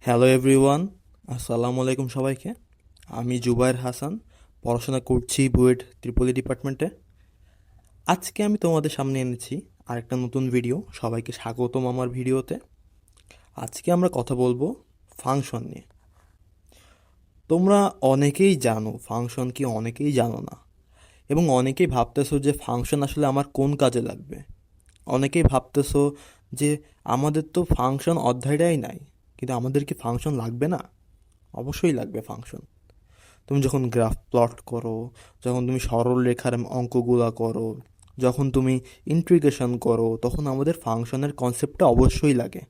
Hello everyone, আসসালামু আলাইকুম সবাইকে। আমি জুবায়ের হাসান, পড়াশোনা করছি বুয়েট ত্রিপলি ডিপার্টমেন্টে। আজকে আমি তোমাদের সামনে এনেছি আরেকটা নতুন ভিডিও। সবাইকে স্বাগতম আমার ভিডিওতে। আজকে আমরা কথা বলবো ফাংশন নিয়ে। তোমরা অনেকেই জানো ফাংশন কি, অনেকেই জানো না, এবং অনেকেই ভাবতেছো যে ফাংশন আসলে আমার কোন কাজে লাগবে। অনেকেই ভাবতেছো যে আমাদের তো ফাংশন অধ্যায়টাই নাই, কিন্তু আমাদের কি ফাংশন লাগবে না? অবশ্যই লাগবে ফাংশন। তুমি যখন গ্রাফ প্লট করো, যখন তুমি সরল রেখার অঙ্কগুলা করো, যখন তুমি ইন্টিগ্রেশন করো, তখন আমাদের ফাংশনের কনসেপ্টটা অবশ্যই লাগে।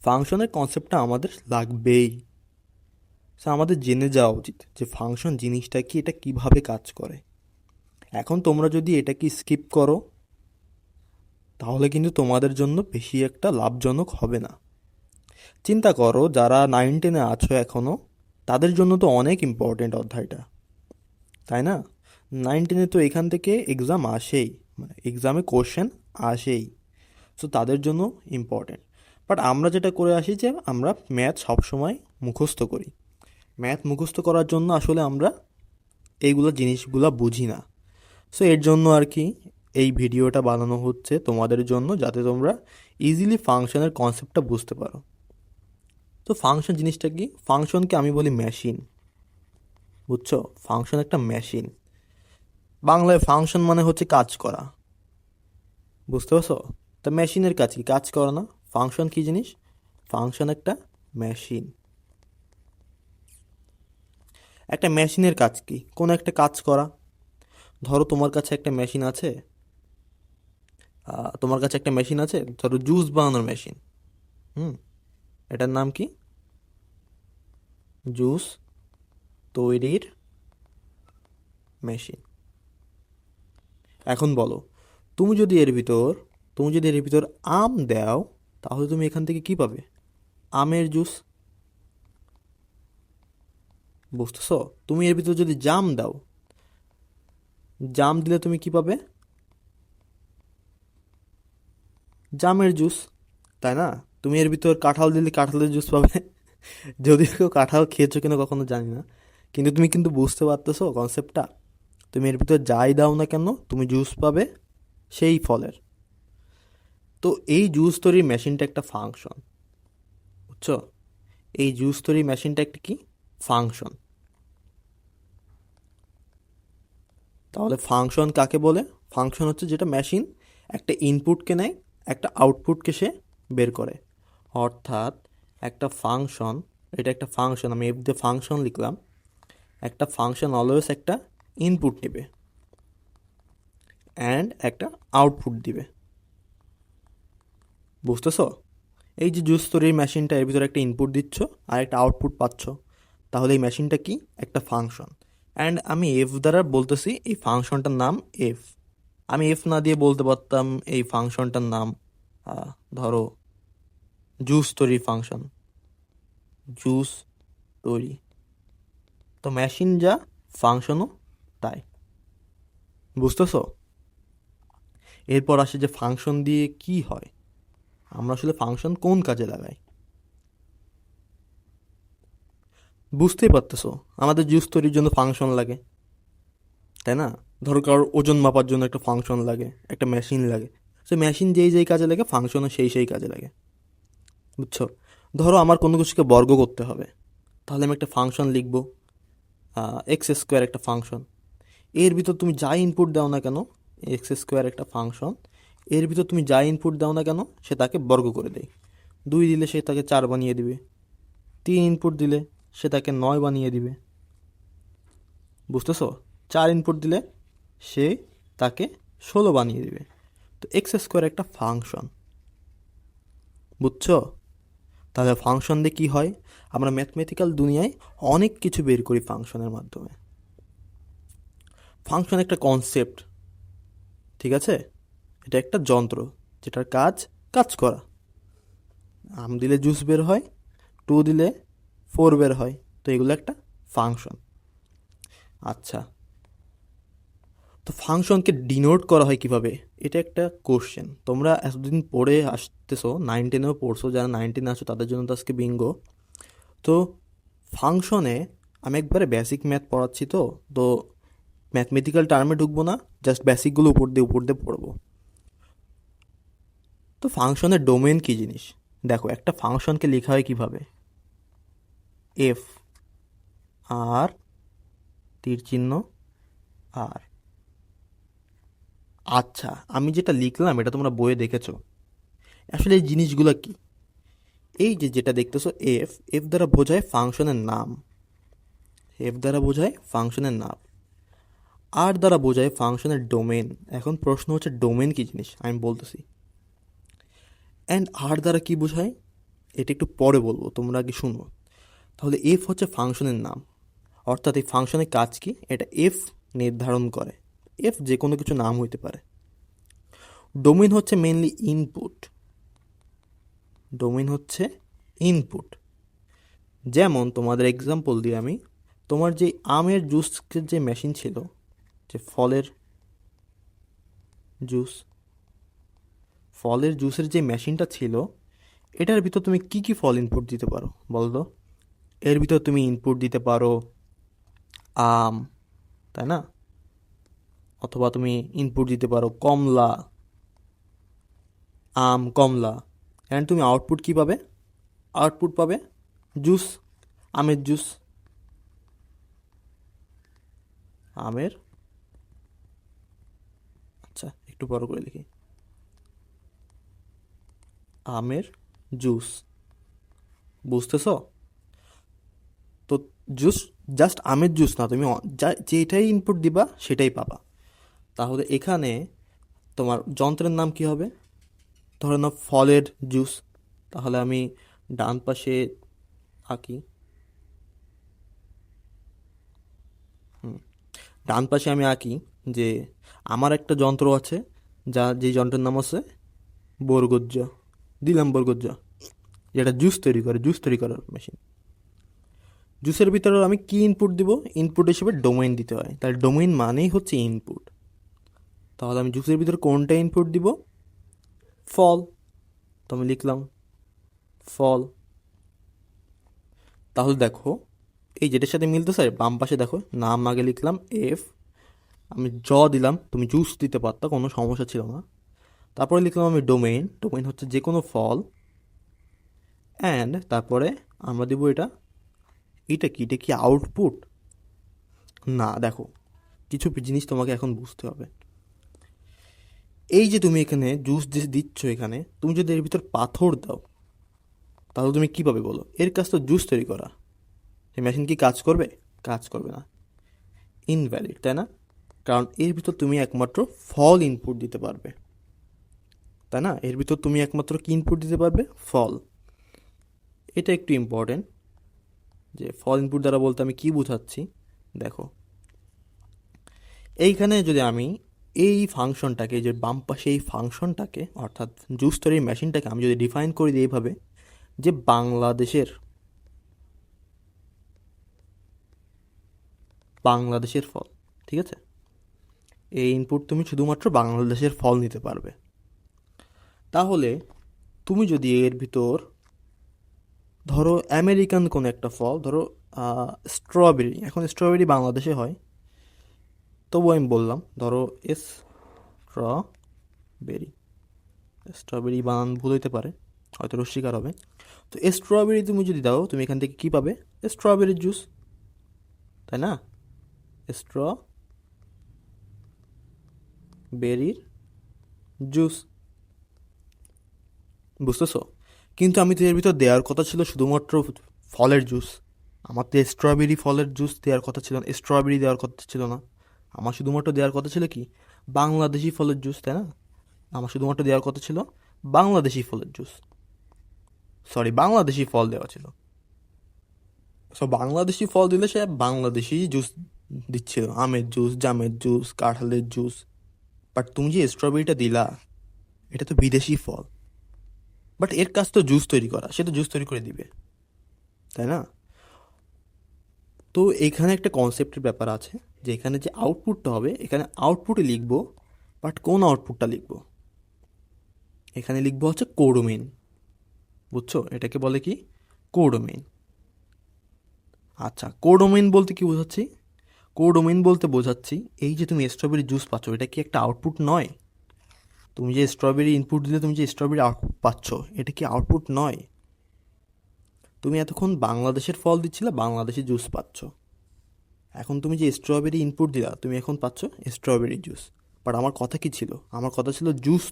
ফাংশনের কনসেপ্টটা আমাদের লাগবেই। সো আমাদের জেনে যাওয়া উচিত যে ফাংশন জিনিসটা কি, এটা কিভাবে কাজ করে। এখন তোমরা যদি এটাকে স্কিপ করো, তাহলে কিন্তু তোমাদের জন্য বেশি একটা লাভজনক হবে না। চিন্তা করো, যারা 9-10-এ আছো এখনও, তাদের জন্য তো অনেক ইম্পর্টেন্ট অধ্যায়টা, তাই না? 9-10-এ তো এখান থেকে এক্সাম আসেই, মানে এক্সামে কোশ্চেন আসেই। সো তাদের জন্য ইম্পর্টেন্ট। বাট আমরা যেটা করে আসি যে আমরা ম্যাথ সবসময় মুখস্থ করি। ম্যাথ মুখস্থ করার জন্য আসলে আমরা এইগুলো জিনিসগুলো বুঝি না। সো এর জন্য আর কি এই ভিডিওটা বানানো হচ্ছে তোমাদের জন্য, যাতে তোমরা ইজিলি ফাংশনের কনসেপ্টটা বুঝতে পারো। তো ফাংশন জিনিসটা কি? ফাংশনকে আমি বলি মেশিন। বুঝছো? ফাংশন একটা মেশিন। বাংলায় ফাংশন মানে হচ্ছে কাজ করা। বুঝতে পারছো? তা মেশিনের কাজ কি? কাজ করে না। ফাংশন কি জিনিস? ফাংশন একটা মেশিন। একটা মেশিনের কাজ কি? কোনো একটা কাজ করা। ধরো তোমার কাছে একটা মেশিন আছে, ধরো জুস বানানোর মেশিন। হুম, এটার নাম কি? জুস তৈরির মেশিন। এখন বলো, তুমি যদি এর ভিতর তুমি যদি এর ভিতর আম দাও, তাহলে তুমি এখান থেকে কি পাবে? আমের জুস। বুঝতেছো? তুমি এর ভিতর যদি জাম দাও, জাম দিলে তুমি কি পাবে? জামের জুস, তাই না? তুমি এর ভিতর কাঁঠাল দিলে কাঁঠালের জুস পাবে। যদিও কেউ কাঁঠাল খেয়েছো কিনা কখনো জানি না, কিন্তু তুমি কিন্তু বুঝতে পারতেছো কনসেপ্টটা। তুমি এর ভিতর যাই দাও না কেন, তুমি জুস পাবে সেই ফলের। তো এই জুস তৈরির মেশিনটা একটা ফাংশন। বুঝছো? এই জুস তৈরির মেশিনটা একটা কি? ফাংশন। তাহলে ফাংশন কাকে বলে? ফাংশন হচ্ছে যেটা মেশিন একটা ইনপুটকে নেয়, একটা আউটপুটকে সে বের করে। অর্থাৎ একটা ফাংশন, এটা একটা ফাংশন, আমি এফ দিয়ে ফাংশন লিখলাম। একটা ফাংশন অলওয়েজ একটা ইনপুট নেবে অ্যান্ড একটা আউটপুট দিবে। বুঝতেছো? এই যে জুস তৈরির মেশিনটা, এর ভিতরে একটা ইনপুট দিচ্ছ আর একটা আউটপুট পাচ্ছ, তাহলে এই মেশিনটা কি? একটা ফাংশন। অ্যান্ড আমি এফ দ্বারা বলতেছি এই ফাংশনটার নাম এফ। আমি এফ না দিয়ে বলতে পারতাম এই ফাংশনটার নাম আহ, ধরো জুস তৈরি ফাংশন, জুস তৈরি। তো মেশিন যা, ফাংশনও তাই। বুঝতেছো? এরপর আসে যে ফাংশন দিয়ে কি হয়, আমরা আসলে ফাংশন কোন কাজে লাগাই। বুঝতেই পারতেছো, আমাদের জুস তৈরির জন্য ফাংশন লাগে, তাই না? ধরো কারোর ওজন মাপার জন্য একটা ফাংশন লাগে, একটা মেশিন লাগে। সে মেশিন যেই যেই কাজে লাগে, ফাংশনও সেই সেই কাজে লাগে। বুঝছো? ধরো আমার কোনো কিছুকে বর্গ করতে হবে, তাহলে আমি একটা ফাংশন লিখবো, এক্স স্কোয়ার একটা ফাংশন। এর ভিতর তুমি যা ইনপুট দাও না কেন, এক্স স্কোয়ার একটা ফাংশন, এর ভিতর তুমি যা ইনপুট দাও না কেন সে তাকে বর্গ করে দেয়। 2 দিলে সে তাকে 4 বানিয়ে দিবে, 3 ইনপুট দিলে সে তাকে 9 বানিয়ে দিবে। বুঝতেছো? 4 ইনপুট দিলে সে তাকে 16 বানিয়ে দিবে। তো এক্স স্কোয়ার একটা ফাংশন। বুঝছো? তাহলে ফাংশন দিয়ে কী হয়? আমরা ম্যাথমেটিক্যাল দুনিয়ায় অনেক কিছু বের করি ফাংশনের মাধ্যমে। ফাংশন একটা কনসেপ্ট, ঠিক আছে? এটা একটা যন্ত্র যেটার কাজ কাজ করা। আম দিলে জুস বের হয়, 2 দিলে 4 বের হয়। তো এগুলো একটা ফাংশন। আচ্ছা, তো ফাংশনকে ডিনোট করা হয় কিভাবে, এটা একটা কোশ্চেন। তোমরা এতদিন পড়ে আসতেছো, 9-10-এও পড়ছো, যারা 9-10 আছো তাদের জন্য তো আজকে বিঙ্গো। তো ফাংশনে আমি একবারে বেসিক ম্যাথ পড়াচ্ছি, তো তো ম্যাথমেটিক্যাল টার্মে ঢুকবো না, জাস্ট বেসিকগুলো উপর দিয়ে পড়বো। তো ফাংশনের ডোমেন কী জিনিস দেখো, একটা ফাংশনকে লেখা হয় কিভাবে, এফ আর তীর চিহ্ন আর। আচ্ছা, আমি যেটা লিখলাম এটা তোমরা বইয়ে দেখেছো। আসলে এই জিনিসগুলো কি, এই যে যেটা দেখতেছো এফ, এফ দ্বারা বোঝায় ফাংশনের নাম, এফ দ্বারা বোঝায় ফাংশনের নাম, আর দ্বারা বোঝায় ফাংশনের ডোমেন। এখন প্রশ্ন হচ্ছে ডোমেন কি জিনিস, আমি বলতেছি। অ্যান্ড আর দ্বারা কি বোঝায় এটা একটু পরে বলবো, তোমরা আগে শুনো। তাহলে এফ হচ্ছে ফাংশনের নাম, অর্থাৎ এই ফাংশনের কাজ কি, এটা এফ নির্ধারণ করে। এফ যে কোনো কিছু নাম হইতে পারে। ডোমেন হচ্ছে মেনলি ইনপুট, ডোমেন হচ্ছে ইনপুট। যেমন তোমাদের এক্সাম্পল দিই আমি, তোমার যে আমের জুসের যে মেশিন ছিল, যে জুস ফলের জুসের যে মেশিনটা ছিল, এটার ভিতর তুমি কি কি ফল ইনপুট দিতে পারো বলো তো? এর ভিতর তুমি ইনপুট দিতে পারো আম, তাই না? অথবা তুমি ইনপুট দিতে পারো কমলা, আম কমলা। অ্যান্ড তুমি আউটপুট কি পাবে? আউটপুট পাবে জুস, আমের জুস, আমের। আচ্ছা, একটু বড় করে লিখি, আমের জুস। বুঝতেছো? তো জুস, জাস্ট আমের জুস না, তুমি যেটাই ইনপুট দিবা সেটাই পাবা। তাহলে এখানে তোমার যন্ত্রের নাম কি হবে? ধরে নাও ফলের জুস। তাহলে আমি ডান পাশে আঁকি, ডান পাশে আমি আঁকি যে আমার একটা যন্ত্র আছে, যে যন্ত্রের নাম আছে বরগজ্জা। দিলাম বরগজ্জা, যেটা জুস তৈরি করার মেশিন। জুসের ভিতরে আমি কি ইনপুট দিব? ইনপুট হিসেবে ডোমেইন দিতে হয়, তাহলে ডোমেইন মানেই হচ্ছে ইনপুট। তাহলে আমি জুসের ভিতরে কোনটা ইনপুট দিব? ফল। তো আমি লিখলাম ফল। তাহলে দেখো, এই যেটার সাথে মিলতেছে বাম পাশে দেখো, নাম আগে লিখলাম এফ, আমি দিলাম, তুমি জুস দিতে পারতা, কোনো সমস্যা ছিল না। তারপরে লিখলাম আমি ডোমেইন, ডোমেইন হচ্ছে যে কোনো ফল। অ্যান্ড তারপরে আমরা দেবো এটা কি, এটা কি আউটপুট? না, দেখো, কিছু জিনিস তোমাকে এখন বুঝতে হবে। এই যে তুমি এখানে জুস যে দিচ্ছ, এখানে তুমি যদি এর ভিতর পাথর দাও, তাহলে তুমি কী পাবে বলো? এর কাজ তো জুস তৈরি করা, এই মেশিন কি কাজ করবে? কাজ করবে না, ইনভ্যালিড, তাই না? কারণ এর ভিতর তুমি একমাত্র ফল ইনপুট দিতে পারবে, তাই না? এর ভিতর তুমি একমাত্র কি ইনপুট দিতে পারবে? ফল। এটা একটু ইম্পর্টেন্ট, যে ফল ইনপুট দ্বারা বলতে আমি কি বোঝাচ্ছি। দেখো, এইখানে যদি আমি এই ফাংশনটাকে, যে বাম পাশে এই ফাংশনটাকে, অর্থাৎ জুস তৈরির মেশিনটাকে আমি যদি ডিফাইন করে দিই এইভাবে, যে বাংলাদেশের ফল, ঠিক আছে? এই ইনপুট তুমি শুধুমাত্র বাংলাদেশের ফল নিতে পারবে। তাহলে তুমি যদি এর ভিতর ধরো আমেরিকান কোনো একটা ফল, ধরো স্ট্রবেরি, এখন স্ট্রবেরি বাংলাদেশে হয়, তবু আমি বললাম ধরো স্ট্রবেরি, স্ট্রবেরি বানান ভুল হইতে পারে, হয়তো রস্বীকার হবে। তো স্ট্রবেরি তুমি যদি দাও, তুমি এখান থেকে কী পাবে? স্ট্রবেরির জুস, তাই না? স্ট্রবেরির জুস, বুঝতেছো? কিন্তু আমি তো এর ভিতর দেওয়ার কথা ছিল শুধুমাত্র ফলের জুস, আমার তো স্ট্রবেরি ফলের জুস দেওয়ার কথা ছিল না, স্ট্রবেরি দেওয়ার কথা ছিল না। আমার শুধুমাত্র দেওয়ার কথা ছিল কি? বাংলাদেশি ফলের জুস, তাই না? আমার শুধুমাত্র দেওয়ার কথা ছিল বাংলাদেশি ফলের জুস, সরি, বাংলাদেশি ফল দেওয়া ছিল। সো বাংলাদেশি ফল দিলে সে বাংলাদেশি জুস দিচ্ছিল, আমের জুস, জামের জুস, কাঁঠালের জুস। বাট তুমি যে স্ট্রবেরিটা দিলা, এটা তো বিদেশি ফল, বাট এর কাজ তো জুস তৈরি করা, সে তো জুস তৈরি করে দিবে, তাই না? তো এখানে একটা কনসেপ্টের ব্যাপার আছে, যে এখানে যে আউটপুটটা হবে এখানে আউটপুটে লিখব, বাট কোন আউটপুটটা লিখব? এখানে লিখব হচ্ছে কোডোমেইন। বুঝছো, এটাকে বলে কি? কোডোমেইন। আচ্ছা, কোডোমেইন বলতে কি বোঝাচ্ছি? কোডোমেইন বলতে বোঝাচ্ছি এই যে তুমি স্ট্রবেরি জুস পাচ্ছ, এটা কি একটা আউটপুট নয়? তুমি যে স্ট্রবেরি ইনপুট দিলে তুমি যে স্ট্রবেরি আউটপুট পাচ্ছ, এটা কি আউটপুট নয়? তুমি এতক্ষণ বাংলাদেশের ফল দিচ্ছিলে, বাংলাদেশি জুস পাচ্ছ। এখন তুমি যে স্ট্রবেরি ইনপুট দিলা, তুমি এখন পাচ্ছ স্ট্রবেরি জুস। বাট আমার কথা কি ছিল? আমার কথা ছিল জুস,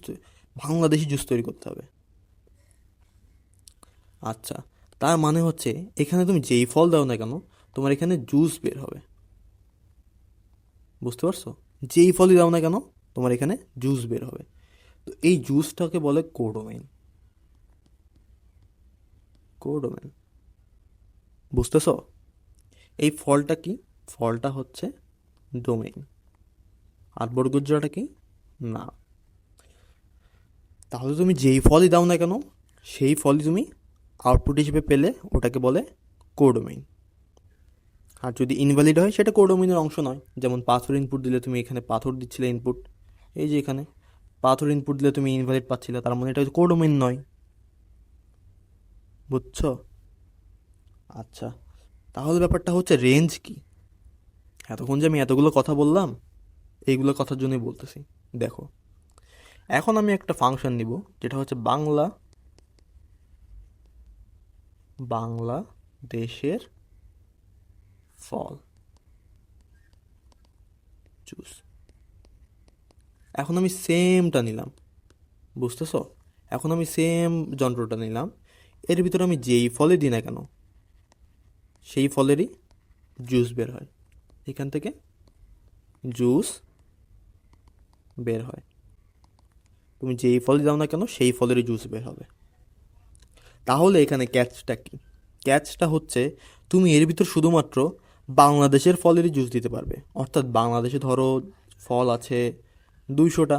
বাংলাদেশি জুস তৈরি করতে হবে। আচ্ছা, তার মানে হচ্ছে এখানে তুমি যেই ফল দাও না কেন, তোমার এখানে জুস বের হবে। বুঝতে পারছো? যেই ফলই দাও না কেন, তোমার এখানে জুস বের হবে। তো এই জুসটাকে বলে কোডোমেইন। কোডোমেইন, বুঝতেছো? এই ফলটা কি? ফলটা হচ্ছে ডোমেইন। আর বর্গজোড়াটা কি? না। তাহলে তুমি যেই ফলই দাও না কেন, সেই ফলই তুমি আউটপুট হিসেবে পেলে, ওটাকে বলে কোডোমেইন। আর যদি ইনভ্যালিড হয়, সেটা কোডোমেইনের অংশ নয়। যেমন পাথর ইনপুট দিলে তুমি এখানে পাথর দিচ্ছিলে ইনপুট, এই যে এখানে পাথর ইনপুট দিলে তুমি ইনভ্যালিড পাচ্ছিলে, তার মানে এটা কোডোমেইন নয়। বুঝছো? আচ্ছা, তাহলে ব্যাপারটা হচ্ছে রেঞ্জ কি? এতক্ষণ যে আমি এতগুলো কথা বললাম, এইগুলো কথার জন্যই বলতেছি। দেখো, এখন আমি একটা ফাংশন নিব, যেটা হচ্ছে বাংলাদেশের ফল জুস। এখন আমি সেমটা নিলাম, বুঝতেছো? এখন আমি সেম যন্ত্রটা নিলাম, এর ভিতরে আমি যেই ফলে দিই না কেন, সেই ফলেরই জুস বের হয়। এখান থেকে জুস বের হয়। তুমি যেই ফল দাও না কেন, সেই ফলেরই জুস বের হবে। তাহলে এখানে ক্যাচটা কি? ক্যাচটা হচ্ছে তুমি এর ভিতর শুধুমাত্র বাংলাদেশের ফলেরই জুস দিতে পারবে। অর্থাৎ বাংলাদেশে ধরো ফল আছে 200টা,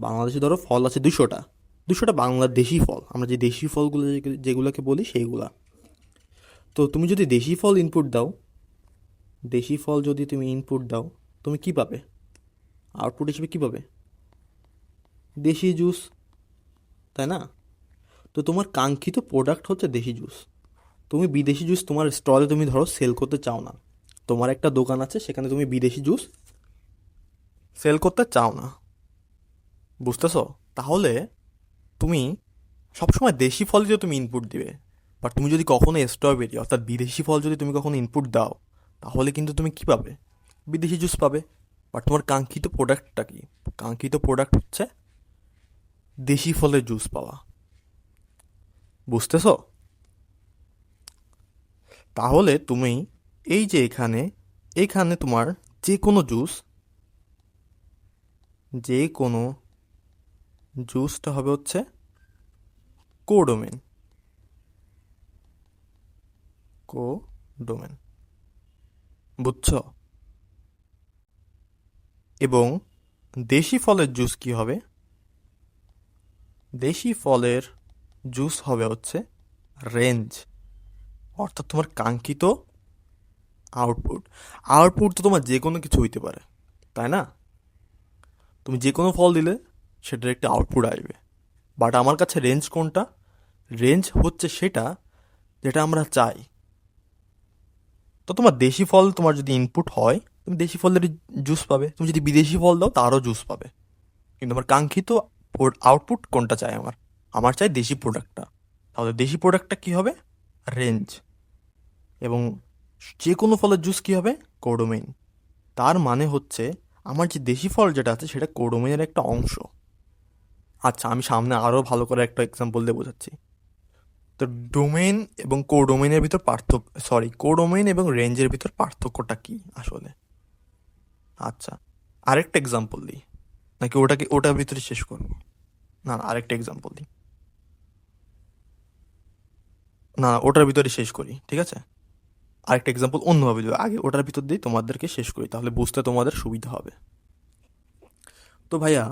বাংলাদেশে ধরো ফল আছে 200টা বাংলাদেশি ফল, আমরা যে দেশি ফলগুলো যেগুলোকে বলি সেইগুলা। তো তুমি যদি দেশি ফল ইনপুট দাও, দেশি ফল যদি তুমি ইনপুট দাও, তুমি কি পাবে? আউটপুট হিসেবে কি পাবে? দেশি জুস, তাই না? তো তোমার কাঙ্ক্ষিত প্রোডাক্ট হচ্ছে দেশি জুস। তুমি বিদেশি জুস তোমার স্টলে তুমি ধরো সেল করতে চাও না, তোমার একটা দোকান আছে, সেখানে তুমি বিদেশি জুস সেল করতে চাও না। বুঝতেছো? তাহলে তুমি সবসময় দেশি ফলই তো তুমি ইনপুট দিবে। বাট তুমি যদি কখনো স্ট্রবেরি অর্থাৎ বিদেশি ফল যদি তুমি কখনো ইনপুট দাও, তাহলে কিন্তু তুমি কি পাবে? বিদেশি জুস পাবে। বাট তোমার কাঙ্ক্ষিত প্রোডাক্টটা কি? কাঙ্ক্ষিত প্রোডাক্ট হচ্ছে দেশি ফলের জুস পাওয়া। বুঝতেছো? তাহলে তুমি এই যে এখানে, এখানে তোমার যে কোনো জুস, যে কোনো জুসটা হবে হচ্ছে কোডোমেন। কোডোমেন, বুঝছো? এবং দেশি ফলের জুস কি হবে? দেশি ফলের জুস হবে হচ্ছে রেঞ্জ। অর্থাৎ তোমার কাঙ্ক্ষিত আউটপুট। আউটপুট তো তোমার যে কোনো কিছু হইতে পারে, তাই না? তুমি যে কোনো ফল দিলে সেটার একটা আউটপুট আসবে। বাট আমার কাছে রেঞ্জ কোনটা? রেঞ্জ হচ্ছে সেটা যেটা আমরা চাই। তো তোমার দেশি ফল তোমার যদি ইনপুট হয়, তুমি দেশি ফলের জুস পাবে। তুমি যদি বিদেশি ফল দাও, তারও জুস পাবে। কিন্তু আমার কাঙ্ক্ষিত আউটপুট কোনটা চাই? আমার আমার চাই দেশি প্রোডাক্টটা। তাহলে দেশি প্রোডাক্টটা কি হবে? রেঞ্জ। এবং যে কোনো ফলের জুস কি হবে? কোডোমেইন। তার মানে হচ্ছে আমার যে দেশি ফল যেটা আছে সেটা কোডোমেইনের একটা অংশ। আচ্ছা, আমি সামনে আরও ভালো করে একটা এক্সাম্পল দিয়ে বোঝাচ্ছি। তো ডোমেইন এবং কোডোমেইনের ভিতর পার্থক্য, সরি, কোডোমেইন এবং রেঞ্জের ভিতর পার্থক্যটা কি আসলে? আচ্ছা, আরেকটা এক্সাম্পল দিই, নাকি ওটার ভিতরে শেষ করবো? না না, আরেকটা এক্সাম্পল দিই। না, ওটার ভিতরে শেষ করি, ঠিক আছে? আরেকটা এক্সাম্পল অন্যভাবে দিই, আগে ওটার ভিতর দিয়ে তোমাদেরকে শেষ করি, তাহলে বুঝতে তোমাদের সুবিধা হবে। তো ভাইয়া,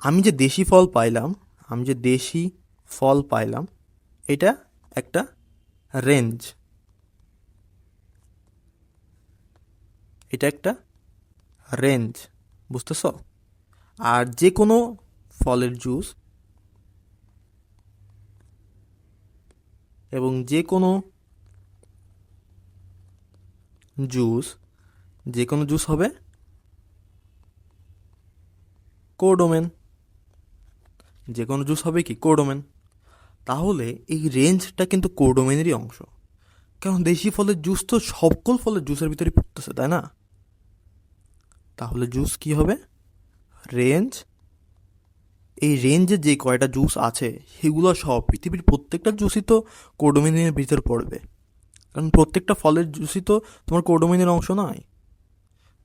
আমি যে দেশি ফল পাইলাম, আমি যে দেশি ফল পাইলাম, এটা একটা রেঞ্জ। এটা একটা রেঞ্জ, বুঝতেছ? আর যে কোনো ফলের জুস এবং যে কোনো জুস যে কোনো জুস হবে কোডোমেন। যে কোনো জুস হবে কি কোডোমেন। তাহলে এই রেঞ্জটা কিন্তু কোডোমেনেরই অংশ, কারণ দেশি ফলের জুস তো সকল ফলের জুসের ভিতরে পড়তেছে, তাই না? তাহলে জুস কি হবে? রেঞ্জ। এই রেঞ্জে যে কয়টা জুস আছে সেগুলো সব পৃথিবীর প্রত্যেকটা জুসই তো কোডোমিনের ভিতর পড়বে, কারণ প্রত্যেকটা ফলের জুসই তো তোমার কোডোমিনের অংশ নয়।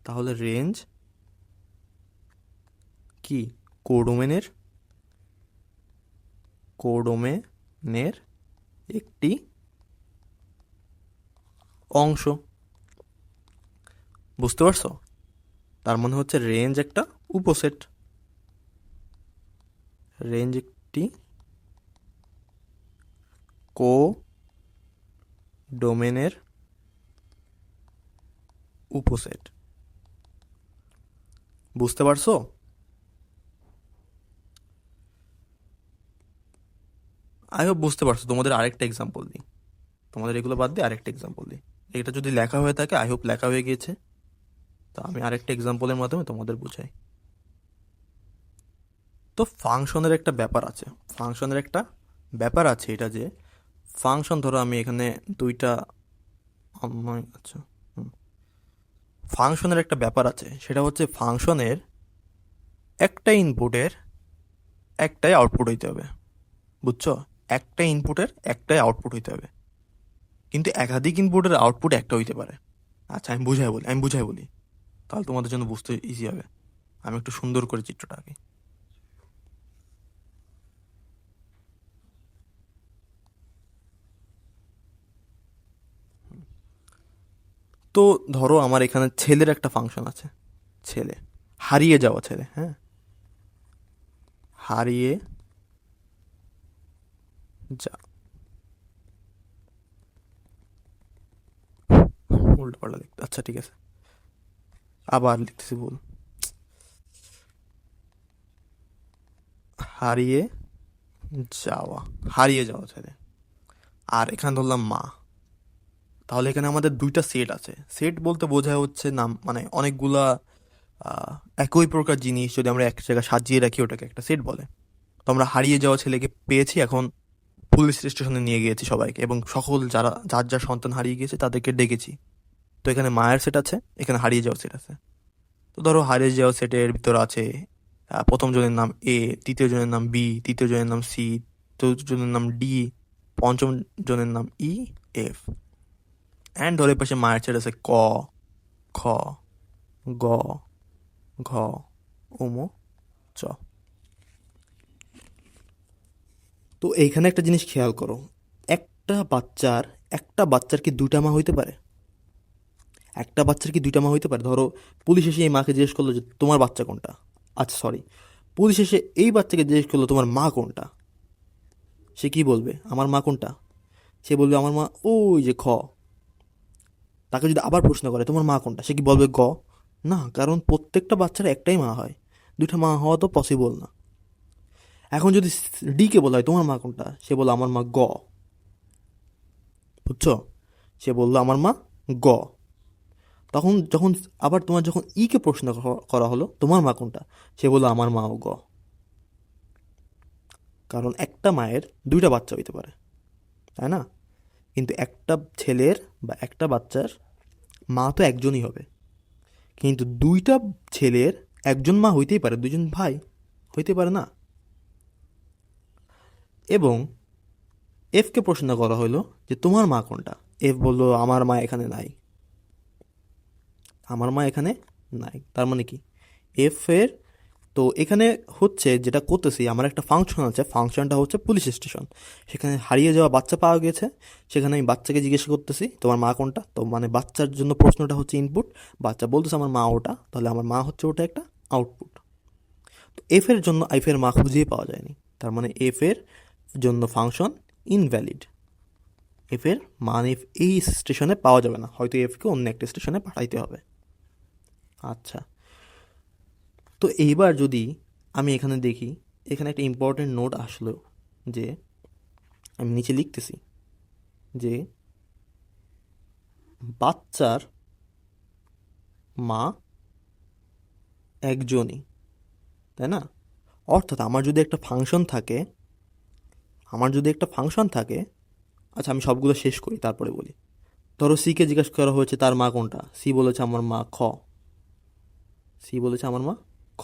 তাহলে রেঞ্জ কি? কোডোমেনের কোডোমেনের একটি অংশ। বুঝতে পারছো? তার মানে হচ্ছে রেঞ্জ একটা উপসেট। রেঞ্জ একটি কোডোমেনের উপসেট। বুঝতে পারছো? আই হোপ বুঝতে পারছো। তোমাদের আরেকটা এক্সাম্পল দিই, তোমাদের এগুলো বাদ দিয়ে আরেকটা এক্সাম্পল দিই। এটা যদি লেখা হয়ে থাকে, আই হোপ লেখা হয়ে গিয়েছে, তো আমি আরেকটা এক্সাম্পলের মাধ্যমে তোমাদের বুঝাই। তো ফাংশনের একটা ব্যাপার আছে, ফাংশনের একটা ব্যাপার আছে এটা যে ফাংশন, ধরো আমি এখানে দুইটা আচ্ছা, ফাংশনের একটা ব্যাপার আছে, সেটা হচ্ছে ফাংশনের একটা ইনপুটের একটাই আউটপুট হইতে হবে। বুঝছো? একটা ইনপুটের একটাই আউটপুট হইতে হবে, কিন্তু একাধিক ইনপুটের আউটপুট একটা হইতে পারে। আচ্ছা, আমি বুঝাই বলি, তাহলে তোমাদের জন্য বুঝতে ইজি হবে। আমি একটু সুন্দর করে চিত্রটা আঁকি। তো ধরো আমার এখানে ছেলের একটা ফাংশন আছে, ছেলে, হারিয়ে যাওয়া ছেলে, হ্যাঁ, হারিয়ে যা, উল্টো পাল্টা লিখতে, আচ্ছা ঠিক আছে, আবার লিখতেছি ভুল। হারিয়ে যাওয়া, হারিয়ে যাওয়া ছেলে, আর এখানে ধরলাম মা। তাহলে এখানে আমাদের দুইটা সেট আছে। সেট বলতে বোঝায় হচ্ছে নাম, মানে অনেকগুলা একই প্রকার জিনিস যদি আমরা এক জায়গায় সাজিয়ে রাখি ওটাকে একটা সেট বলে। তো আমরা হারিয়ে যাওয়া ছেলেকে পেয়েছি, এখন পুলিশ স্টেশনে নিয়ে গিয়েছি সবাইকে, এবং সকল যারা যার যার সন্তান হারিয়ে গিয়েছে তাদেরকে ডেকেছি। তো এখানে মায়ের সেট আছে, এখানে হারিয়ে যাওয়ার সেট আছে। তো ধরো হারিয়ে যাওয়া সেটের ভিতর আছে প্রথম জনের নাম এ, দ্বিতীয় জনের নাম বি, তৃতীয় জনের নাম সি, চতুর্থ জনের নাম ডি, পঞ্চম জনের নাম ই, এফ। অ্যান্ড ধরে পাশে মায়ের সেট আছে ক, খ, গ, ঘ, উম, চ। তো এইখানে একটা জিনিস খেয়াল করো, একটা বাচ্চার কি দুইটা মা হইতে পারে? একটা বাচ্চার কি দুইটা মা হইতে পারে? ধরো পুলিশ এসে এই মাকে জিজ্ঞেস করলো যে তোমার বাচ্চা কোনটা, আচ্ছা সরি, পুলিশ এসে এই বাচ্চাকে জিজ্ঞেস করলো তোমার মা কোনটা, সে কি বলবে? আমার মা কোনটা? সে বলবে আমার মা ওই যে খ। তাকে যদি আবার প্রশ্ন করে তোমার মা কোনটা, সে কি বলবে গ? না, কারণ প্রত্যেকটা বাচ্চার একটাই মা হয়, দুইটা মা হওয়া তো পসিবল না। এখন যদি ডিকে বলা হয় তোমার মা কোনটা, সে বললো আমার মা গ। বুঝছো? সে বললো আমার মা গ। তখন যখন আবার তোমার যখন ইকে প্রশ্ন করা হলো তোমার মা কোনটা, সে বললো আমার মাও গ। কারণ একটা মায়ের দুইটা বাচ্চা হইতে পারে, তাই না? কিন্তু একটা ছেলের বা একটা বাচ্চার মা তো একজনই হবে, কিন্তু দুইটা ছেলের একজন মা হইতেই পারে, দুজন ভাই হইতে পারে না। এবং এফকে প্রশ্ন করা হলো যে তোমার মা কোনটা, এফ বলল আমার মা এখানে নাই, আমার মা এখানে নাই। তার মানে কি এফ এর, তো এখানে হচ্ছে যেটা করতেছি, আমার একটা ফাংশন আছে, ফাংশনটা হচ্ছে পুলিশ স্টেশন। সেখানে হারিয়ে যাওয়া বাচ্চা পাওয়া গেছে, সেখানে আমি বাচ্চাকে জিজ্ঞেস করতেছি তোমার মা কোনটা, তো মানে বাচ্চার জন্য প্রশ্নটা হচ্ছে ইনপুট, বাচ্চা বলতেছে আমার মা ওটা, তাহলে আমার মা হচ্ছে ওটা একটা আউটপুট। তো এফ এর জন্য এফ এর মা খুঁজেই পাওয়া যায়নি, তার মানে এফ এর জন্য ফাংশন ইনভ্যালিড। এফ এর মান এফ এই স্টেশনে পাওয়া যাবে না, হয়তো এফকে অন্য একটা স্টেশনে পাঠাইতে হবে। আচ্ছা, তো এইবার যদি আমি এখানে দেখি, এখানে একটা ইম্পর্টেন্ট নোট আসলো, যে আমি নিচে লিখতেছি যে বাচ্চার মা একজনই, তাই না? অর্থাৎ আমার যদি একটা ফাংশন থাকে, আচ্ছা আমি সবগুলো শেষ করি তারপরে বলি। ধরো সিকে জিজ্ঞাসা করা হয়েছে তার মা কোনটা, সি বলেছে আমার মা খ, সি বলেছে আমার মা খ।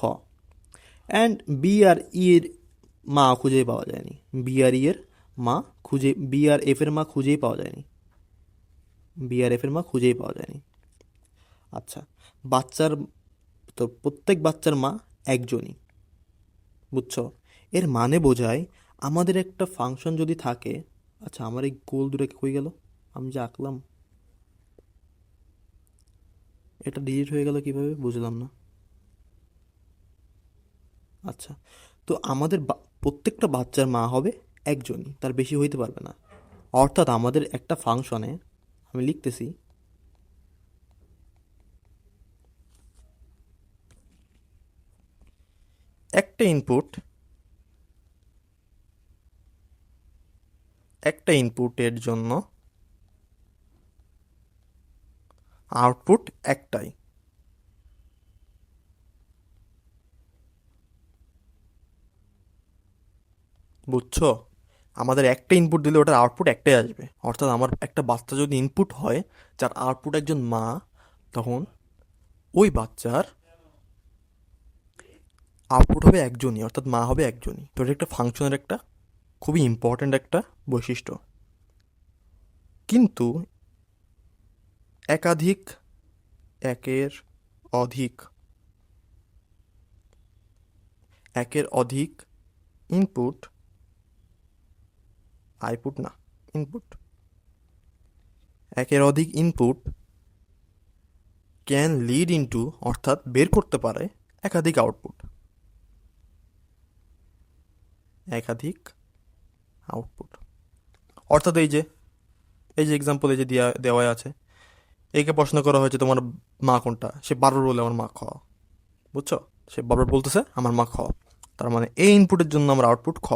অ্যান্ড বি আর ই এর মা খুঁজেই পাওয়া যায়নি, বি আর ই এর মা খুঁজে, বি আর এফ এর মা খুঁজেই পাওয়া যায়নি, বি আর এফ এর মা খুঁজেই পাওয়া যায়নি। আচ্ছা, বাচ্চার, তো প্রত্যেক বাচ্চার মা একজনই, বুঝছো? এর মানে বোঝায় আমাদের একটা ফাংশন যদি থাকে, আচ্ছা আমার এই গোল দূরে হয়ে গেল, আমি যে আঁকলাম এটা ডিলিট হয়ে গেল কিভাবে বুঝলাম না। আচ্ছা, তো আমাদের প্রত্যেকটা বাচ্চার মা হবে একজনই, তার বেশি হইতে পারবে না। অর্থাৎ আমাদের একটা ফাংশনে, আমি লিখতেছি, একটা ইনপুট, একটা ইনপুটের জন্য আউটপুট একটাই। বুঝছো? আমাদের একটা ইনপুট দিলে ওটার আউটপুট একটাই আসবে। অর্থাৎ আমার একটা বাচ্চা যদি ইনপুট হয় যার আউটপুট একজন মা, তখন ওই বাচ্চার আউটপুট হবে একজনই, অর্থাৎ মা হবে একজনই। তো এটা একটা ফাংশনের একটা খুবই ইম্পর্ট্যান্ট একটা বৈশিষ্ট্য। কিন্তু একাধিক, একের অধিক, একের অধিক ইনপুট, আইপুট না, ইনপুট, একের অধিক ইনপুট ক্যান লিড ইনটু, অর্থাৎ বের করতে পারে একাধিক আউটপুট, একাধিক আউটপুট। অর্থাৎ এই যে এক্সাম্পল এই যে দেওয়া আছে, একে প্রশ্ন করা হয়েছে তোমার মা কোনটা, সে বারবার বলে আমার মা খ, বুঝছো? সে বারবার বলতেছে আমার মা খ, তার মানে এই ইনপুটের জন্য আমার আউটপুট খ।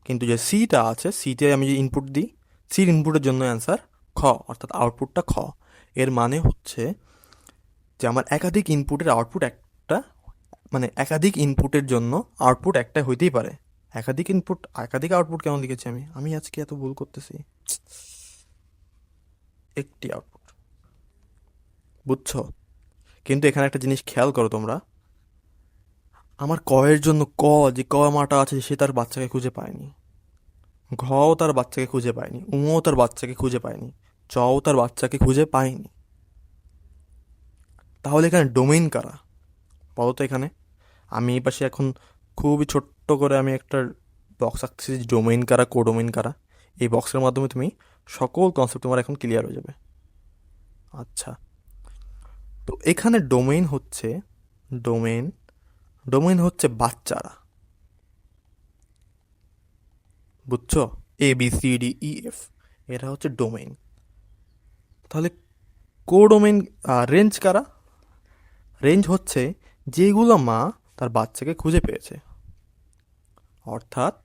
কিন্তু যে সিটা আছে, সিতে আমি যে ইনপুট দিই, সির ইনপুটের জন্য অ্যান্সার খ, অর্থাৎ আউটপুটটা খ। এর মানে হচ্ছে যে আমার একাধিক ইনপুটের আউটপুট একটা, মানে একাধিক ইনপুটের জন্য আউটপুট একটা হইতেই পারে। একাধিক ইনপুট, একাধিক আউটপুট কেমন লিখেছি আমি, আজকে এত ভুল করতেছি। একটি আউটপুট, বুঝছো? কিন্তু এখানে একটা জিনিস খেয়াল করো তোমরা, আমার ক এর জন্য যে ক মাটা আছে সে তার বাচ্চাকে খুঁজে পায়নি, ঘও তার বাচ্চাকে খুঁজে পায়নি, উও তার বাচ্চাকে খুঁজে পায়নি, চও তার বাচ্চাকে খুঁজে পায়নি। তাহলে এখানে ডোমেইন কারা বলো তো? এখানে আমি এই পাশে এখন খুবই ছোট্ট করে আমি একটা বক্স আঁকতেছি, ডোমেইন কারা, কোডোমেইন কারা। এই বক্সের মাধ্যমে তুমি সকল কনসেপ্ট তোমার এখন ক্লিয়ার হয়ে যাবে। আচ্ছা, তো এখানে ডোমেইন ডোমেইন হচ্ছে বাচ্চারা, বুঝছো? ABCDEF, এরা হচ্ছে ডোমেইন। তাহলে কোডোমেইন, রেঞ্জ কারা? রেঞ্জ হচ্ছে যেগুলো মা তার বাচ্চাকে খুঁজে পেয়েছে। অর্থাৎ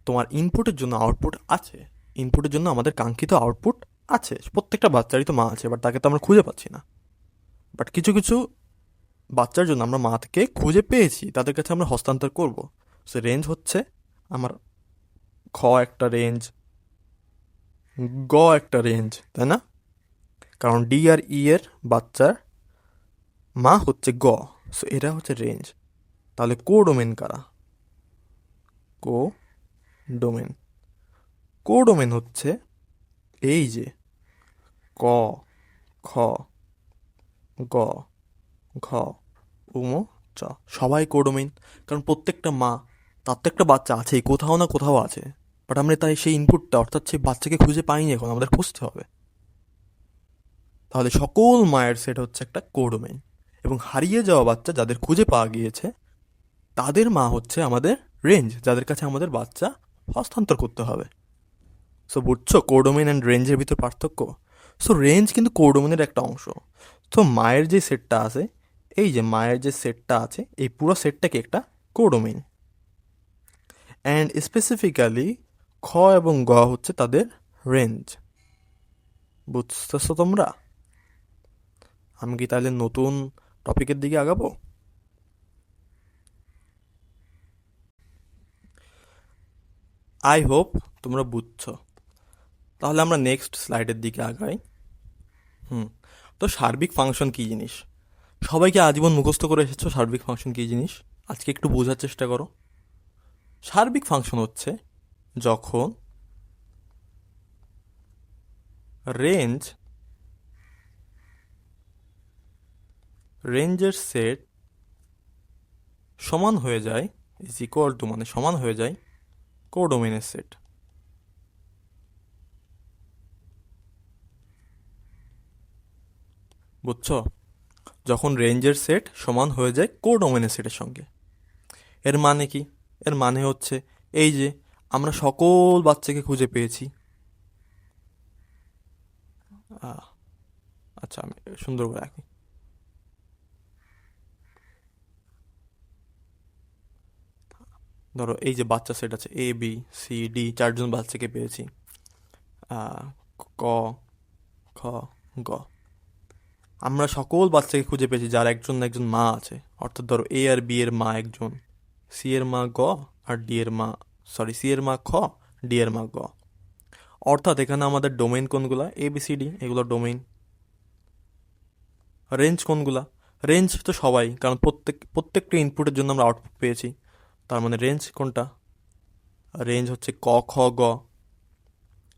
তোমার ইনপুটের জন্য আউটপুট আছে, ইনপুটের জন্য আমাদের কাঙ্ক্ষিত আউটপুট আছে, প্রত্যেকটা বাচ্চারই তো মা আছে, বাট তাকে তো আমরা খুঁজে পাচ্ছি না। বাট কিছু কিছু বাচ্চার জন্য আমরা মাকে খুঁজে পেয়েছি, তাদের কাছে আমরা হস্তান্তর করব। সো রেঞ্জ হচ্ছে আমার খ একটা রেঞ্জ, গ একটা রেঞ্জ, তাই না? কারণ ডি আর ই এর বাচ্চার মা হচ্ছে গ, সো এরা হচ্ছে রেঞ্জ। তাহলে কোডোমেন কারা? কো ডোমেন, কোডোমেন হচ্ছে এই যে ক, খ, গ, ঘ, উম, চ, সবাই কোডোমেইন। কারণ প্রত্যেকটা মা, তার তো একটা বাচ্চা আছেই, কোথাও না কোথাও আছে, বাট আমরা তাই সেই ইনপুটটা, অর্থাৎ সেই বাচ্চাকে খুঁজে পাইনি, এখন আমাদের খুঁজতে হবে। তাহলে সকল মায়ের সেট হচ্ছে একটা কোডোমেইন, এবং হারিয়ে যাওয়া বাচ্চা যাদের খুঁজে পাওয়া গিয়েছে তাদের মা হচ্ছে আমাদের রেঞ্জ, যাদের কাছে আমাদের বাচ্চা হস্তান্তর করতে হবে। সো বুঝছো কোডোমেইন অ্যান্ড রেঞ্জের ভিতর পার্থক্য? সো রেঞ্জ কিন্তু কোডোমেইনের একটা অংশ। তো মায়ের যে সেটটা আছে, এই যে মায়ের যে সেটটা আছে এই পুরো সেটটাকে একটা কোডোমেইন, অ্যান্ড স্পেসিফিক্যালি খ এবং গ হচ্ছে তাদের রেঞ্জ। বুঝতেছো তোমরা? আমি কি তাহলে নতুন টপিকের দিকে আগাবো? আই হোপ তোমরা বুঝছো। তাহলে আমরা নেক্সট স্লাইডের দিকে আগাই। হুম। তো সার্বিক ফাংশন কী জিনিস? সবাইকে আজীবন মুখস্থ করে এসেছো সার্বিক ফাংশন কী জিনিস? আজকে একটু বোঝার চেষ্টা করো। সার্বিক ফাংশন হচ্ছে যখন রেঞ্জ রেঞ্জের সেট সমান হয়ে যায়, ইজ ইকুয়াল টু মানে সমান হয়ে যায় কোডোমেইনের সেট। বুঝছো? যখন রেঞ্জের সেট সমান হয়ে যায় কোডোমেইনের সেটের সঙ্গে। এর মানে কি? এর মানে হচ্ছে এই যে আমরা সকল বাচ্চাকে খুঁজে পেয়েছি। আহ, আচ্ছা আমি সুন্দর করে রাখি। ধরো এই যে বাচ্চা সেট আছে এ বি সি ডি, চারজন বাচ্চাকে পেয়েছি। আহ, ক খ গ। আমরা সকল বাচ্চাকে খুঁজে পেয়েছি যার একজন না একজন মা আছে। অর্থাৎ ধরো এ আর বি এর মা একজন, সি এর মা গ, আর ডি এর মা, সরি সি এর মা খ, ডি এর মা গ। অর্থাৎ এখানে আমাদের ডোমেইন কোনগুলা? এ বি সি ডি, এগুলো ডোমেইন। রেঞ্জ কোনগুলা? রেঞ্জ তো সবাই, কারণ প্রত্যেকটা ইনপুটের জন্য আমরা আউটপুট পেয়েছি। তার মানে রেঞ্জ কোনটা? রেঞ্জ হচ্ছে ক খ গ।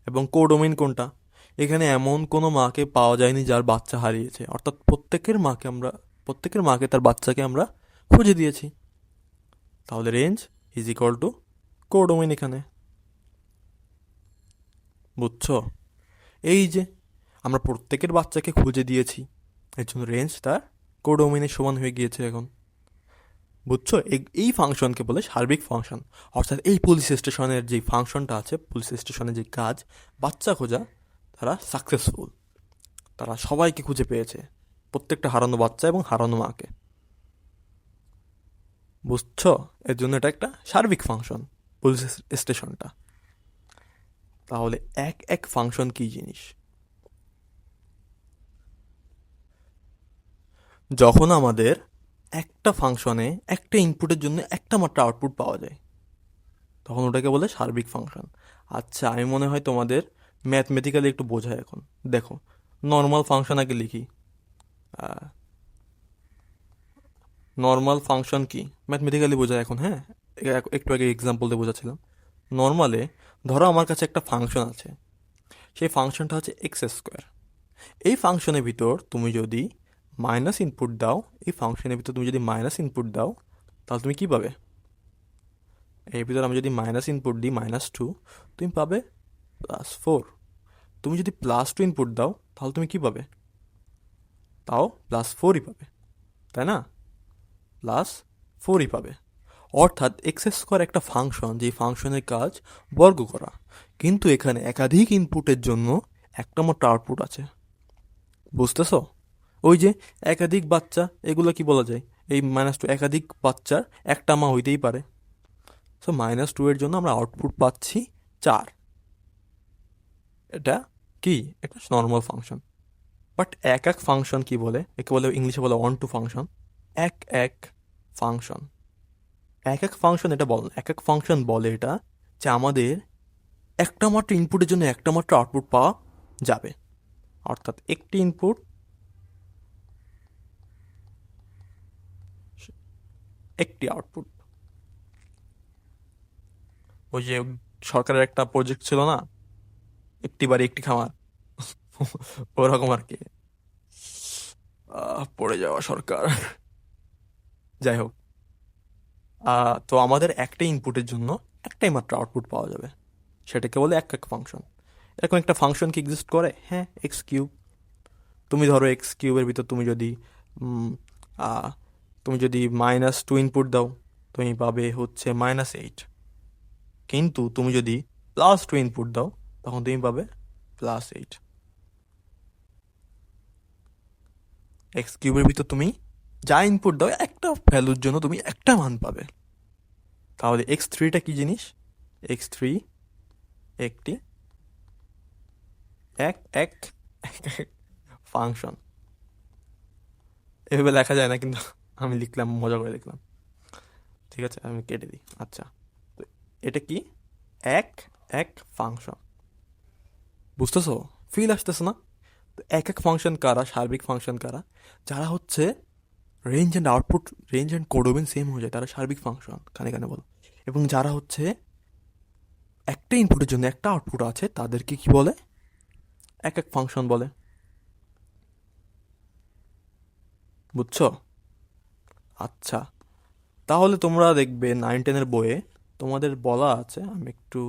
এবং কোডোমেইন কোনটা? এখানে এমন কোনো মাকে পাওয়া যায়নি যার বাচ্চা হারিয়েছে, অর্থাৎ প্রত্যেকের মাকে তার বাচ্চাকে আমরা খুঁজে দিয়েছি। তাহলে range is equal to codomain এখানে। বুঝছো? এই যে আমরা প্রত্যেকের বাচ্চাকে খুঁজে দিয়েছি, এর জন্য রেঞ্জ তার কোডোমেইনের সমান হয়ে গিয়েছে এখন। বুঝছো? এই ফাংশনকে বলে সার্বিক ফাংশন। অর্থাৎ এই পুলিশ স্টেশনের যে ফাংশনটা আছে, পুলিশ স্টেশনের যে কাজ বাচ্চা খোঁজা, তারা সাকসেসফুল। তারা সবাইকে খুঁজে পেয়েছে, প্রত্যেকটা হারানো বাচ্চা এবং হারানো মাকে। বুঝছো? এর জন্য এটা একটা সার্বিক ফাংশন, পুলিশ স্টেশনটা। তাহলে এক এক ফাংশন কি জিনিস? যখন আমাদের একটা ফাংশনে একটা ইনপুটের জন্য একটা মাত্র আউটপুট পাওয়া যায়, তখন ওটাকে বলে সার্বিক ফাংশন। আচ্ছা আমি মনে হয় তোমাদের ম্যাথমেটিক্যালি একটু বোঝায় এখন। দেখো, নর্মাল ফাংশন আগে লিখি। নর্মাল ফাংশন কি ম্যাথমেটিক্যালি বোঝায় এখন, হ্যাঁ। একটু আগে এক্সাম্পল দিয়ে বোঝাচ্ছিলাম। নর্মালে ধরো আমার কাছে একটা ফাংশন আছে, সেই ফাংশনটা হচ্ছে এক্স স্কোয়ার। এই ফাংশনের ভিতর তুমি যদি মাইনাস ইনপুট দাও, এই ফাংশনের ভিতর তুমি যদি মাইনাস ইনপুট দাও, তাহলে তুমি কী পাবে? এর ভিতর আমি যদি মাইনাস ইনপুট দিই -2, তুমি পাবে +4। তুমি যদি +2 ইনপুট দাও তাহলে তুমি কী পাবে? তাও +4ই পাবে, তাই না? +4ই পাবে। অর্থাৎ এক্স স্কোয়ার একটা ফাংশন, যে ফাংশনের কাজ বর্গ করা, কিন্তু এখানে একাধিক ইনপুটের জন্য একটা মাত্র আউটপুট আছে। বুঝতেছো? ওই যে একাধিক বাচ্চা, এগুলো কি বলা যায়? এই -2 একাধিক বাচ্চার একটা মা হইতেই পারে। সো -2 এর জন্য আমরা আউটপুট পাচ্ছি 4। এটা কি একটা নর্মাল ফাংশন। বাট এক এক ফাংশন কি বলে? একে বলে ইংলিশে বলে অন টু ফাংশন। এক এক ফাংশন, এক এক ফাংশন এটা বল, এক এক ফাংশন বলে এটা যে আমাদের একটা মাত্র ইনপুটের জন্য একটা মাত্র আউটপুট পাওয়া যাবে। অর্থাৎ একটি ইনপুট, একটি আউটপুট। ওই যে সরকারের একটা প্রজেক্ট ছিল না, একটি বাড়ি একটি খামার, ওরকম আর কি। পড়ে যাওয়া সরকার। যাই হোক, তো আমাদের একটা ইনপুটের জন্য একটাই মাত্র আউটপুট পাওয়া যাবে, সেটাকে বলে এক এক ফাংশন। এরকম একটা ফাংশন কি এক্সিস্ট করে? হ্যাঁ, এক্স কিউব। তুমি ধরো এক্স কিউবের ভিতর তুমি যদি উম, আহ, তুমি যদি -2 ইনপুট দাও, তুমি পাবে হচ্ছে -8। কিন্তু তুমি যদি +2 ইনপুট দাও, তখন তুমি পাবে +8। এক্স কিউবের ভিতর তুমি যা ইনপুট দাও একটা ভ্যালুর জন্য তুমি একটা মান পাবে। তাহলে x3টা কি জিনিস? x3 একটি এক এক ফাংশন। এভাবে লেখা যায় না, কিন্তু আমি লিখলাম, মজা করে লিখলাম। ঠিক আছে, আমি কেটে দিই। আচ্ছা, তো এটা কি? এক এক ফাংশন। বুঝতেছো? ফিল আসতেছে না? তো এক এক ফাংশন কারা? সার্বিক ফাংশন কারা? যারা হচ্ছে range and output, range and codomain same হয়ে যায়, তারা সার্বিক ফাংশন। কানে কানে বলো। এবং যারা হচ্ছে একটা ইনপুটের জন্য একটা আউটপুট আছে, তাদেরকে কি বলে? এক এক ফাংশন বলে। বুঝছো? আচ্ছা, তাহলে তোমরা দেখবে 9-10-এর বইয়ে তোমাদের বলা আছে, আমি একটু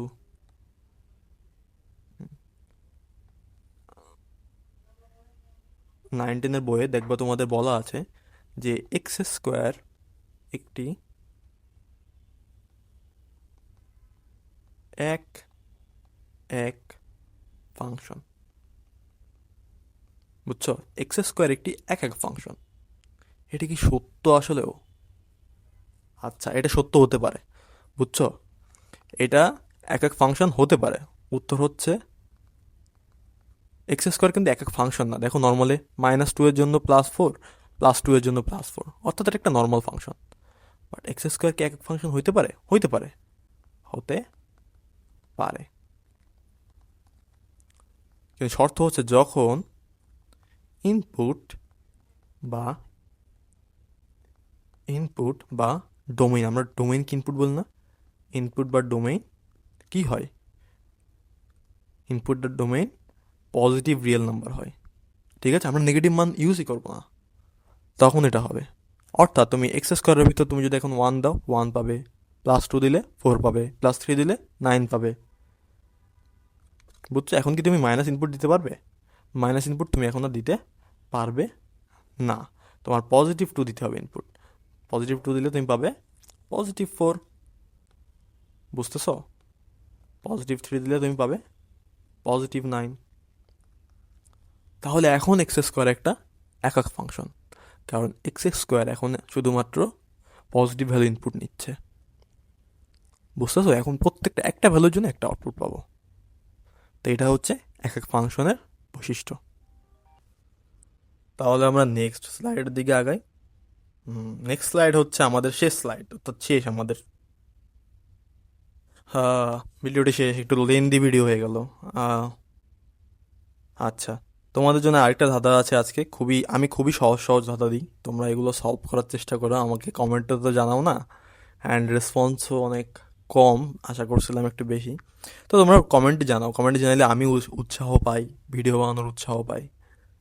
9-10-এর বইয়ে দেখবা তোমাদের বলা আছে যে এক্স স্কোয়ার একটি এক এক ফাংশন। বুঝছো? এক্স স্কোয়ার একটি এক এক ফাংশন। এটা কি সত্য আসলেও? আচ্ছা, এটা সত্য হতে পারে। বুঝছো? এটা এক এক ফাংশন হতে পারে। উত্তর হচ্ছে এক্স স্কোয়ার কিন্তু এক এক ফাংশন না। দেখো, নর্মালি -2 এর জন্য +4, +2 এর জন্য +4, অর্থাৎ এটা একটা normal function. But x square কি এক এক ফাংশন হইতে পারে? হইতে পারে, হতে পারে। কিন্তু শর্ত হচ্ছে যখন ইনপুট বা ডোমেইন, আমরা ডোমেইনকে ইনপুট বলি না? ইনপুট বা ডোমেইন কি হয়? ইনপুট বা ডোমেইন পজিটিভ রিয়েল নাম্বার হয়। ঠিক আছে, আমরা নেগেটিভ মান ইউজই করবো না, তখন এটা হবে। অর্থাৎ তুমি এক্স স্কোয়ারের ভিতর তুমি যদি এখন 1 দাও, 1 পাবে। +2 দিলে 4 পাবে। +3 দিলে 9 পাবে। বুঝছো? এখন কি তুমি মাইনাস ইনপুট দিতে পারবে? মাইনাস ইনপুট তুমি এখন আর দিতে পারবে না। তোমার +2 দিতে হবে ইনপুট। +2 দিলে তুমি পাবে +4। বুঝতেছো? +3 দিলে তুমি পাবে +9। তাহলে এখন এক্স স্কোয়ার একটা একক ফাংশন, কারণ এক্স স্কোয়ার এখন শুধুমাত্র পজিটিভ ভ্যালু ইনপুট নিচ্ছে। বুঝতেছো? এখন প্রত্যেকটা একটা ভ্যালুর জন্য একটা আউটপুট পাবো। তো এটা হচ্ছে এক এক ফাংশনের বৈশিষ্ট্য। তাহলে আমরা নেক্সট স্লাইডের দিকে আগাই। নেক্সট স্লাইড হচ্ছে আমাদের শেষ স্লাইড, অর্থাৎ শেষ আমাদের। হ্যাঁ, ভিডিওটি শেষ, একটু লেন্দি ভিডিও হয়ে গেল। আচ্ছা, তোমাদের জন্য আরেকটা ধাঁধা আছে আজকে। আমি খুবই সহজ সহজ ধাঁধা দিই, তোমরা এগুলো সলভ করার চেষ্টা করো। আমাকে কমেন্টে তো জানাও না, অ্যান্ড রেসপন্সও অনেক কম, আশা করছিলাম একটু বেশি। তো তোমরা কমেন্টে জানাও, কমেন্টে জানালে আমি উৎসাহ পাই, ভিডিও বানানোর উৎসাহ পাই।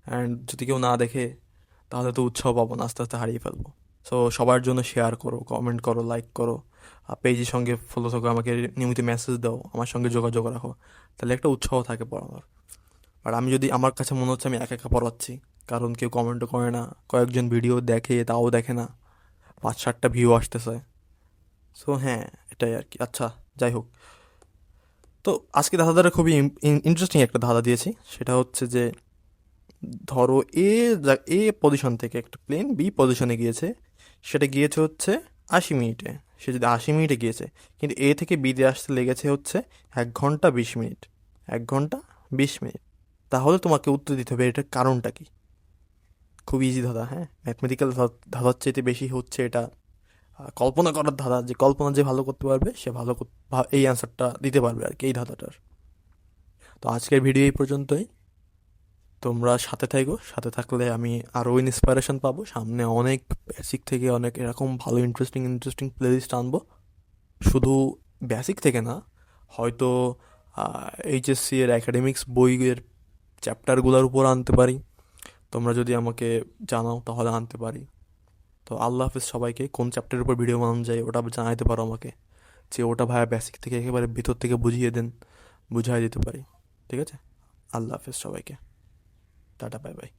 অ্যান্ড যদি কেউ না দেখে, তাহলে তো উৎসাহ পাবো না, আস্তে আস্তে হারিয়ে ফেলবো। সো সবার জন্য শেয়ার করো, কমেন্ট করো, লাইক করো, পেজের সঙ্গে ফলো থাকো, আমাকে নিয়মিত মেসেজ দাও, আমার সঙ্গে যোগাযোগ রাখো। তাহলে একটা উৎসাহ থাকে পড়ানোর। আর আমি যদি, আমার কাছে মনে হচ্ছে আমি একা একা পড়াচ্ছি, কারণ কেউ কমেন্টও করে না, কয়েকজন ভিডিও দেখে তাও দেখে না, 5-7টা ভিউ আসতেছে। সো হ্যাঁ, এটাই আর কি। আচ্ছা, যাই হোক। তো আজকে ধাঁধাটা খুবই ইন্টারেস্টিং একটা ধাঁধা দিয়েছি। সেটা হচ্ছে যে, ধরো এ পজিশন থেকে একটা প্লেন বি পজিশনে গিয়েছে। সেটা গিয়েছে হচ্ছে 80 মিনিটে। সে যদি 80 মিনিটে গিয়েছে, কিন্তু এ থেকে বিতে আসতে লেগেছে হচ্ছে 1 ঘন্টা 20 মিনিট। 1 ঘন্টা 20 মিনিট। তাহলে তোমাকে উত্তর দিতে হবে এটার কারণটা কি। খুব ইজি ধাঁধা, হ্যাঁ। ম্যাথমেটিক্যাল ধাঁধার চাইতে বেশি হচ্ছে এটা কল্পনা করার ধাঁধা। যে কল্পনা যে ভালো করতে পারবে, সে ভালো এই অ্যান্সারটা দিতে পারবে আর কি, এই ধাঁধাটার। তো আজকের ভিডিও এই পর্যন্তই। তোমরা সাথে থাকো, সাথে থাকলে আমি আরও ইন্সপিরেশন পাবো। সামনে অনেক বেসিক থেকে অনেক এরকম ভালো ইন্টারেস্টিং ইন্টারেস্টিং প্লেলিস্ট আনবো। শুধু বেসিক থেকে না, হয়তো এইচএসসি এর অ্যাকাডেমিক্স বইয়ের চ্যাপ্টারগুলোর উপর আনতে পারি। তোমরা যদি আমাকে জানাও তাহলে আনতে পারি। তো আল্লাহ হাফিজ সবাইকে। কোন চ্যাপ্টারের উপর ভিডিও বানানো যায় ওটা জানাইতে পারো আমাকে, যে ওটা ভাইয়া বেসিক থেকে একেবারে ভিতর থেকে বুঝিয়ে দেন, বুঝাই দিতে পারি। ঠিক আছে? আল্লাহ হাফিজ সবাইকে। Tata, bye bye.